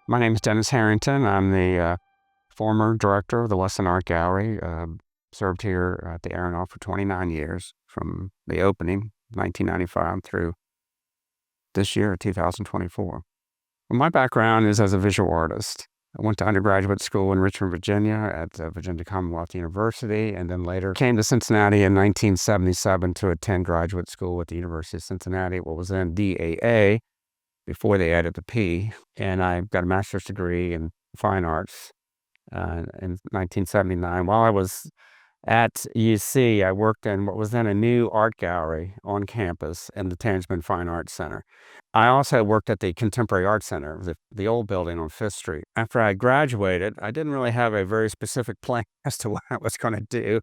My name is Dennis Harrington. I'm the former director of the Weston Art Gallery. Served here at the Aeronaut for 29 years, from the opening, 1995, through this year, 2024. Well, my background is as a visual artist. I went to undergraduate school in Richmond, Virginia at Virginia Commonwealth University, and then later came to Cincinnati in 1977 to attend graduate school at the University of Cincinnati, what was then DAA, before they added the P. And I got a master's degree in fine arts in 1979. While I was at UC, I worked in what was then a new art gallery on campus in the Tangeman Fine Arts Center. I also worked at the Contemporary Art Center, the old building on Fifth Street. After I graduated, I didn't really have a very specific plan as to what I was going to do.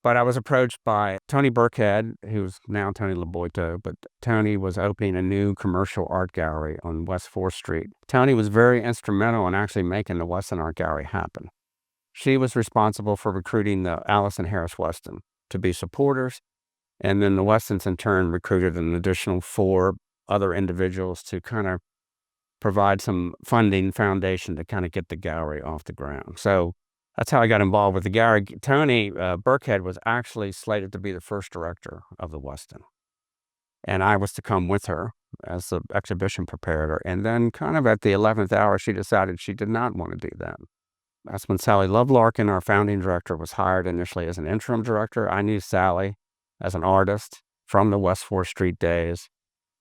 But I was approached by Tony Burkhead, who's now Tony Laboito, but Tony was opening a new commercial art gallery on West 4th Street. Tony was very instrumental in actually making the Weston Art Gallery happen. She was responsible for recruiting the Allison Harris Weston to be supporters, and then the Westons in turn recruited an additional 4 other individuals to kind of provide some funding foundation to kind of get the gallery off the ground. So that's how I got involved with the gallery. Tony Burkhead was actually slated to be the first director of the Weston, and I was to come with her as the exhibition preparator. And then kind of at the 11th hour, she decided she did not want to do that. That's when Sally Lovelarkin, our founding director, was hired initially as an interim director. I knew Sally as an artist from the West 4th Street days.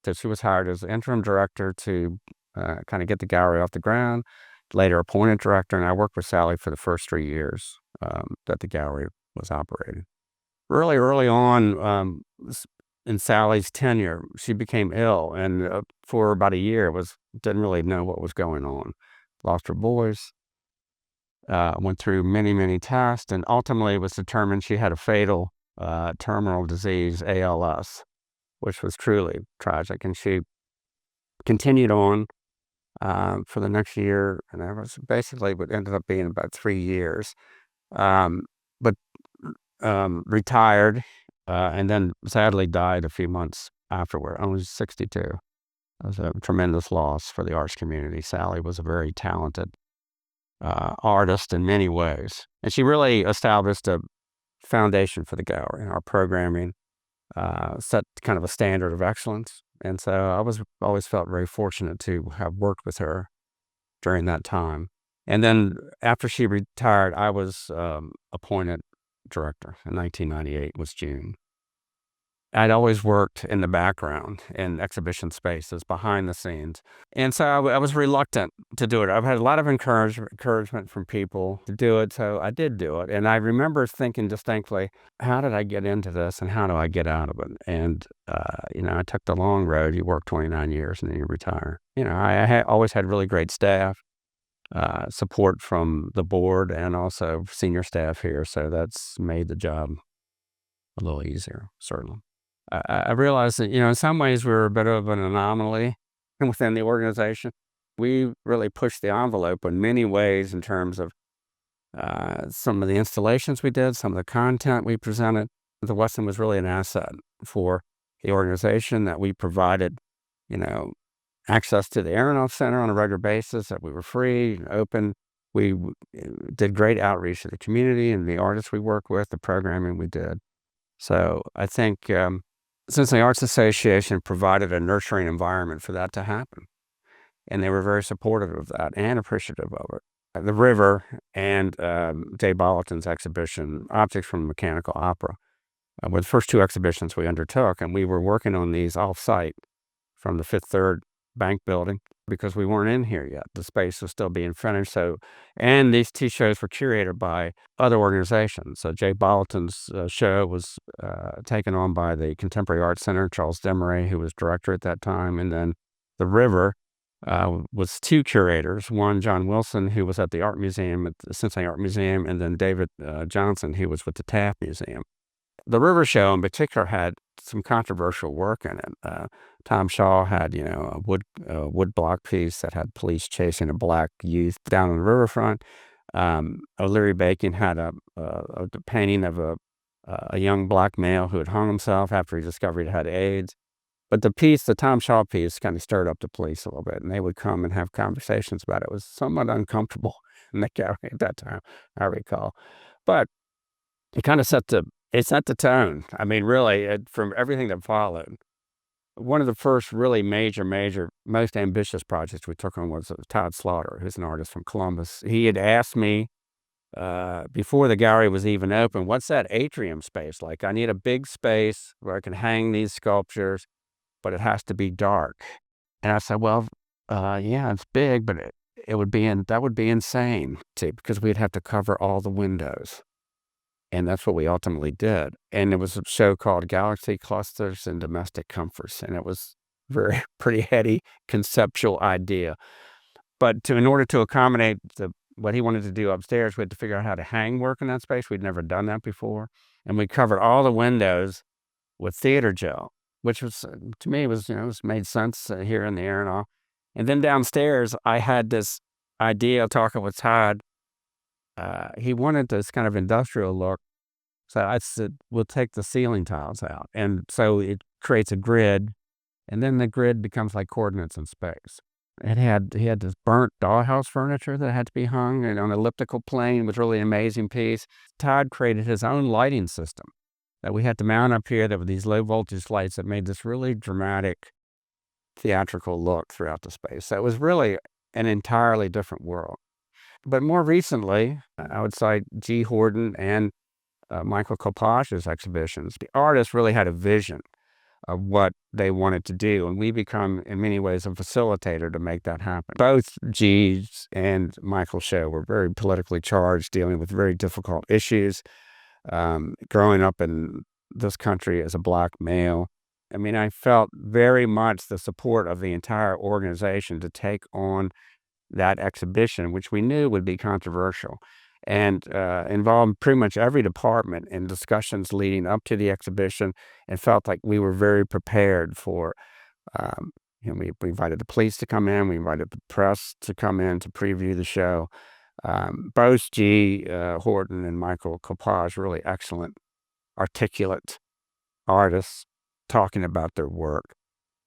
So she was hired as interim director to kind of get the gallery off the ground, later appointed director, and I worked with Sally for the first 3 years that the gallery was operating. Really early on in Sally's tenure, she became ill, and for about a year didn't really know what was going on. Lost her voice, went through many, many tests, and ultimately it was determined she had a fatal terminal disease, ALS, which was truly tragic. And she continued on for the next year, and that was basically what ended up being about 3 years. But retired, and then sadly died a few months afterward. I was 62. It was a tremendous loss for the arts community. Sally was a very talented artist in many ways, and she really established a foundation for the gallery. Our programming set kind of a standard of excellence. And so I always felt very fortunate to have worked with her during that time. And then after she retired, I was appointed director in 1998, was June. I'd always worked in the background in exhibition spaces, behind the scenes. And so I was reluctant to do it. I've had a lot of encouragement from people to do it, so I did do it. And I remember thinking distinctly, how did I get into this and how do I get out of it? And, I took the long road. You work 29 years and then you retire. I always had really great staff, support from the board and also senior staff here. So that's made the job a little easier, certainly. I realized that, in some ways we were a bit of an anomaly within the organization. We really pushed the envelope in many ways in terms of some of the installations we did, some of the content we presented. The Weston was really an asset for the organization, that we provided, access to the Aronoff Center on a regular basis, that we were free and open. We did great outreach to the community and the artists we work with, the programming we did. So I think since the Arts Association provided a nurturing environment for that to happen, and they were very supportive of that and appreciative of it. The River and Jay Bolliton's exhibition, Objects from Mechanical Opera, were the first 2 exhibitions we undertook, and we were working on these off-site from the Fifth Third Bank building because we weren't in here yet. The space was still being finished. And these 2 shows were curated by other organizations. So Jay Bolliton's show was taken on by the Contemporary Art Center, Charles Demeray, who was director at that time. And then The River was 2 curators, one John Wilson, who was at the Art Museum, at the Cincinnati Art Museum, and then David Johnson, who was with the Taft Museum. The River show in particular had some controversial work in it. Tom Shaw had, a wood block piece that had police chasing a black youth down on the riverfront. O'Leary Bacon had a painting of a young black male who had hung himself after he discovered he had AIDS. But the Tom Shaw piece kind of stirred up the police a little bit, and they would come and have conversations about it. It was somewhat uncomfortable in the gallery at that time, I recall. But it kind of set the tone. I mean, really, from everything that followed. One of the first really major, most ambitious projects we took on was Todd Slaughter, who's an artist from Columbus. He had asked me before the gallery was even open, what's that atrium space like? I need a big space where I can hang these sculptures, but it has to be dark. And I said, well, yeah, it's big, but that would be insane too, because we'd have to cover all the windows. And that's what we ultimately did. And it was a show called Galaxy Clusters and Domestic Comforts. And it was pretty heady conceptual idea. But in order to accommodate what he wanted to do upstairs, we had to figure out how to hang work in that space. We'd never done that before. And we covered all the windows with theater gel, which was, to me, was made sense here in the air and all. And then downstairs, I had this idea of talking with Todd. He wanted this kind of industrial look. So I said, we'll take the ceiling tiles out. And so it creates a grid. And then the grid becomes like coordinates in space. He had this burnt dollhouse furniture that had to be hung on an elliptical plane. It was really an amazing piece. Todd created his own lighting system that we had to mount up here. There were these low voltage lights that made this really dramatic theatrical look throughout the space. So it was really an entirely different world. But more recently, I would cite G. Horton and Michael Copage's exhibitions. The artists really had a vision of what they wanted to do, and we become, in many ways, a facilitator to make that happen. Both G's and Michael's show were very politically charged, dealing with very difficult issues. Growing up in this country as a Black male, I mean, I felt very much the support of the entire organization to take on that exhibition, which we knew would be controversial, and involved pretty much every department in discussions leading up to the exhibition, and felt like we were very prepared for, we invited the police to come in, we invited the press to come in to preview the show. Both G. Horton and Michael Copage, really excellent, articulate artists talking about their work.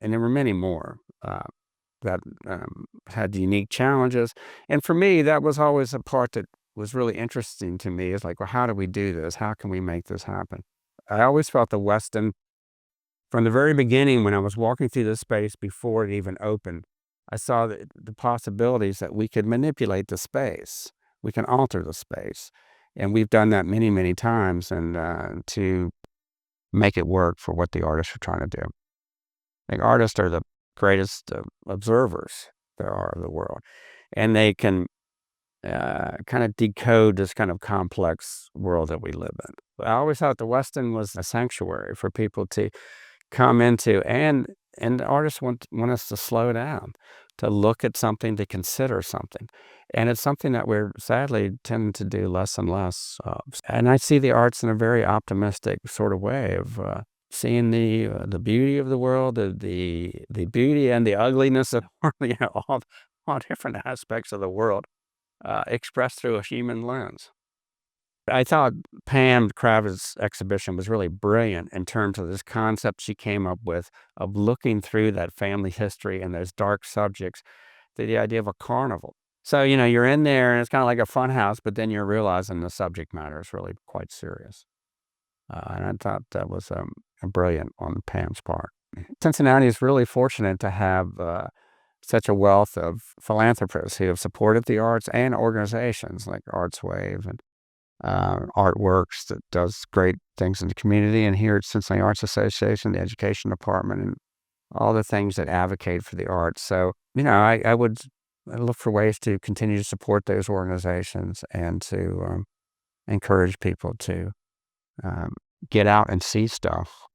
And there were many more that had unique challenges. And for me, that was always a part that was really interesting to me. Is like, well, how do we do this? How can we make this happen? I always felt the Weston, from the very beginning, when I was walking through this space before it even opened, I saw the possibilities that we could manipulate the space. We can alter the space. And we've done that many, many times, and to make it work for what the artists are trying to do. I think artists are the greatest observers there are of the world. And they can kind of decode this kind of complex world that we live in. I always thought the Weston was a sanctuary for people to come into, and artists want us to slow down, to look at something, to consider something. And it's something that we're sadly tend to do less and less of. And I see the arts in a very optimistic sort of way of seeing the beauty of the world, the beauty and the ugliness of all different aspects of the world expressed through a human lens. I thought Pam Kravitz's exhibition was really brilliant in terms of this concept she came up with of looking through that family history and those dark subjects to the idea of a carnival. So, you're in there and it's kind of like a fun house, but then you're realizing the subject matter is really quite serious. And I thought that was brilliant on Pam's part. Cincinnati is really fortunate to have such a wealth of philanthropists who have supported the arts and organizations like Arts Wave and Artworks that does great things in the community, and here at Cincinnati Arts Association, the education department, and all the things that advocate for the arts. So, I would look for ways to continue to support those organizations and to encourage people to get out and see stuff